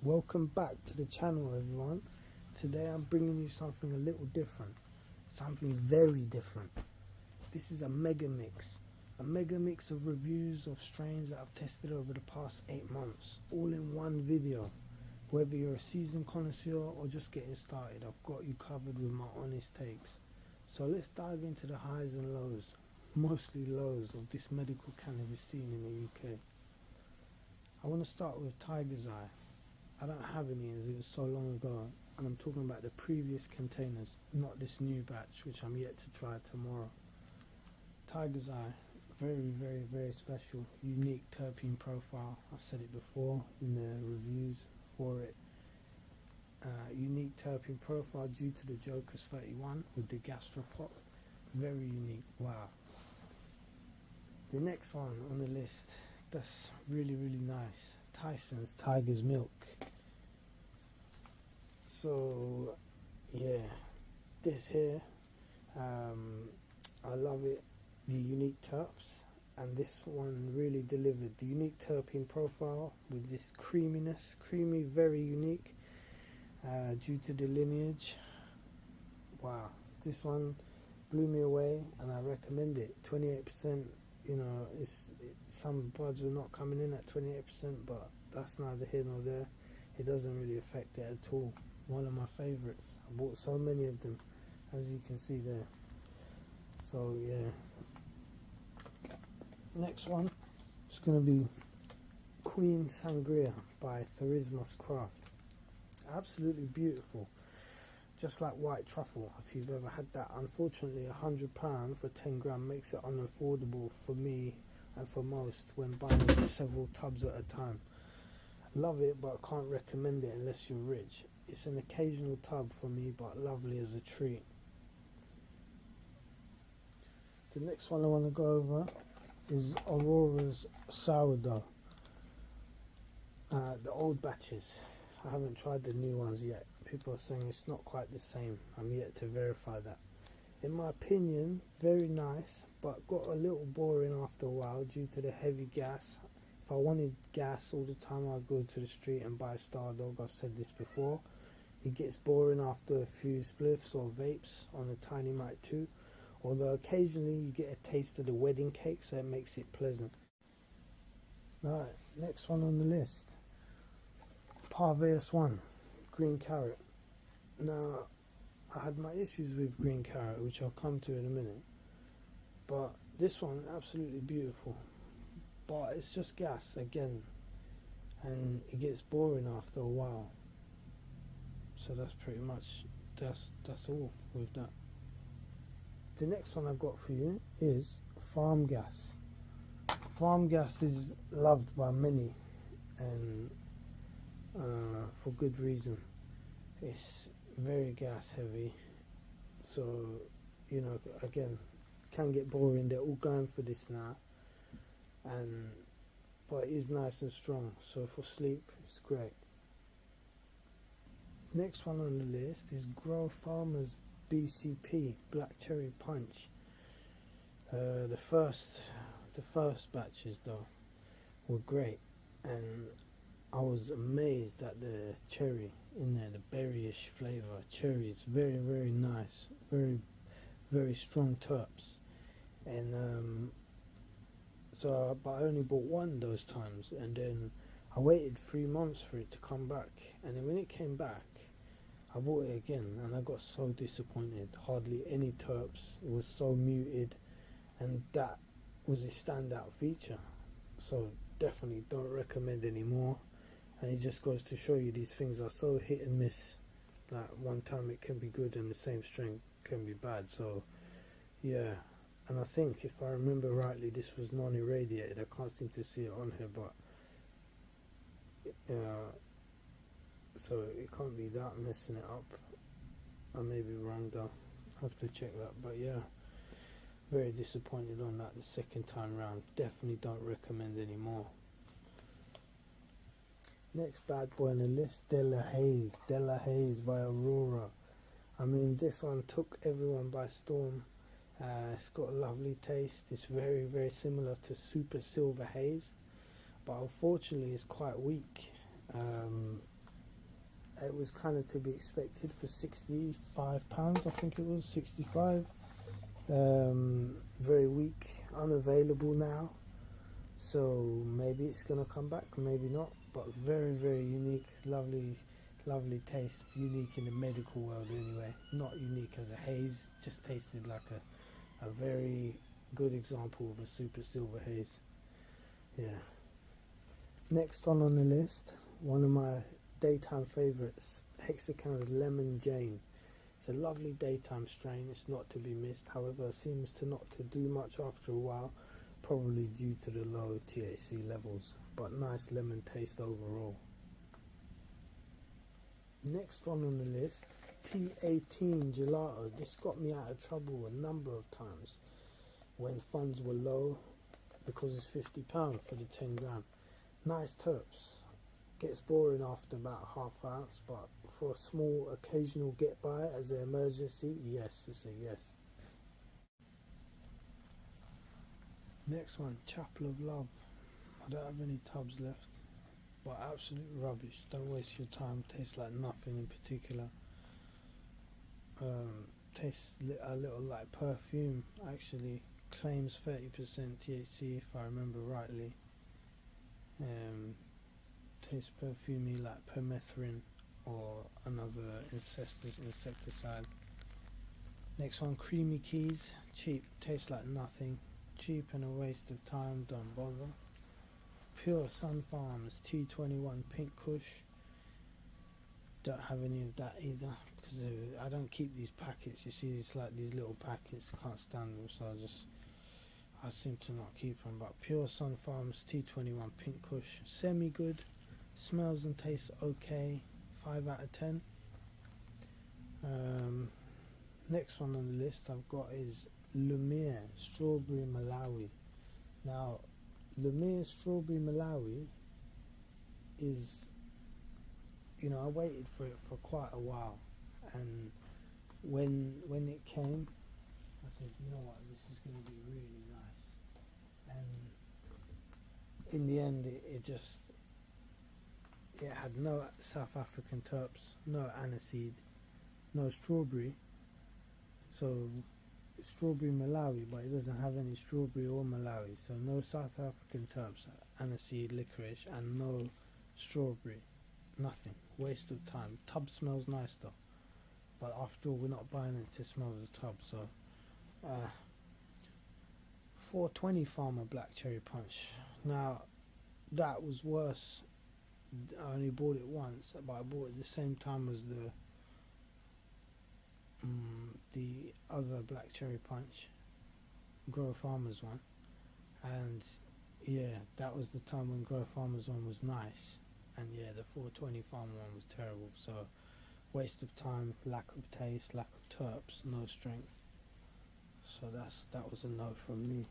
Welcome back to the channel, everyone. Today I'm bringing you something a little different, something very different. This is a mega mix of reviews of strains that I've tested over the past 8 months, all in one video. Whether you're a seasoned connoisseur or just getting started, I've got you covered with my honest takes. So let's dive into the highs and lows, mostly lows, of this medical cannabis scene in the UK. I want to start with Tiger's Eye. I don't have any as it was so long ago, and I'm talking about the previous containers, not this new batch which I'm yet to try tomorrow. Tiger's Eye, very special, unique terpene profile. I said it before in the reviews for it. Unique terpene profile due to the Joker's 31 with the gastropop. Very unique, wow. The next one on the list, that's really nice. Tyson's Tiger's Milk. So yeah, this here, I love it. The unique terps, and this one really delivered. The unique terpene profile with this creaminess, creamy, very unique, due to the lineage. Wow, this one blew me away, and I recommend it. 28%. You know, some buds were not coming in at 28%, but that's neither here nor there. It doesn't really affect it at all. One of my favorites. I bought so many of them, as you can see there. So yeah. Next one is going to be Queen Sangria by Therismos Craft. Absolutely beautiful. Just like white truffle, if you've ever had that. Unfortunately, £100 for 10 gram makes it unaffordable for me and for most when buying several tubs at a time. Love it, but I can't recommend it unless you're rich. It's an occasional tub for me, but lovely as a treat. The next one I want to go over is Aurora's Sourdough. The old batches. I haven't tried the new ones yet. People are saying it's not quite the same. I'm yet to verify that. In my opinion, very nice, but got a little boring after a while due to the heavy gas. If I wanted gas all the time, I'd go to the street and buy Star Dog. I've said this before. It gets boring after a few spliffs or vapes on a tiny mic too. Although occasionally you get a taste of the wedding cake, so it makes it pleasant. Right, next one on the list. Parveus 1, Green Carrot. Now, I had my issues with Green Carrot, which I'll come to in a minute. But this one, absolutely beautiful. But it's just gas again, and it gets boring after a while. So that's pretty much, that's all with that. The next one I've got for you is Farm Gas. Farm Gas is loved by many, and for good reason. It's very gas heavy, so you know, again, can get boring. They're all going for this now, but it is nice and strong, so for sleep it's great. Next one on the list is Grow Farmers BCP Black Cherry Punch. The first batches though were great, and I was amazed at the cherry in there, the berryish flavour. Cherry is very nice, very strong terps, and but I only bought one those times, and then I waited 3 months for it to come back, and then when it came back, I bought it again, and I got so disappointed. Hardly any terps. It was so muted, and that was a standout feature. So definitely don't recommend anymore. And it just goes to show you these things are so hit and miss. Like one time it can be good, and the same strain can be bad. So yeah, and I think if I remember rightly, this was non-irradiated. I can't seem to see it on here, but so it can't be that messing it up. I may be wrong though, I have to check that. But yeah, very disappointed on that the second time round. Definitely don't recommend anymore. Next bad boy on the list, Della Haze by Aurora. I mean, this one took everyone by storm. It's got a lovely taste. It's very similar to Super Silver Haze, but unfortunately it's quite weak. it was kind of to be expected for £65, I think it was 65. Very weak, unavailable now, so maybe it's gonna come back, maybe not, but very, very unique, lovely taste, unique in the medical world anyway, not unique as a haze, just tasted like a very good example of a super silver haze. Yeah. Next one on the list, one of my daytime favorites, Hexacan's Lemon Jane. It's a lovely daytime strain, it's not to be missed, however it seems to not to do much after a while, probably due to the low THC levels, but nice lemon taste overall. Next one on the list, T18 Gelato. This got me out of trouble a number of times when funds were low because it's £50 for the 10 gram. Nice terps. Gets boring after about half ounce, but for a small occasional get by as an emergency, yes, it's a yes. Next one, Chapel of Love. I don't have any tubs left, but absolute rubbish. Don't waste your time. Tastes like nothing in particular. Tastes a little like perfume. Actually, claims 30% THC if I remember rightly. Tastes perfumey like permethrin or another insecticide. Next one, Creamy Keys. Cheap. Tastes like nothing. Cheap and a waste of time. Don't bother. Pure Sun Farms T21 Pink Kush. Don't have any of that either because I don't keep these packets. You see, it's like these little packets. Can't stand them, so I seem to not keep them. But Pure Sun Farms T21 Pink Kush, semi good. Smells and tastes okay. 5 out of 10. Next one on the list I've got is Lumiere Strawberry Malawi. Now, Lumiere Strawberry Malawi is, I waited for it for quite a while, and when it came, I said, you know what, this is going to be really nice. And in the end, it had no South African terps, no aniseed, no strawberry. So strawberry Malawi, but it doesn't have any strawberry or Malawi. So no South African terps, aniseed, licorice, and no strawberry. Nothing. Waste of time. Tub smells nice though, but after all, we're not buying it to smell the tub. So 420 Farmer Black Cherry Punch. Now that was worse. I only bought it once, but I bought it the same time as the other Black Cherry Punch, Grow Farmers one, and yeah, that was the time when Grow Farmers one was nice, and yeah, the 420 Farmer one was terrible. So waste of time, lack of taste, lack of terps, no strength. So that was a no from me.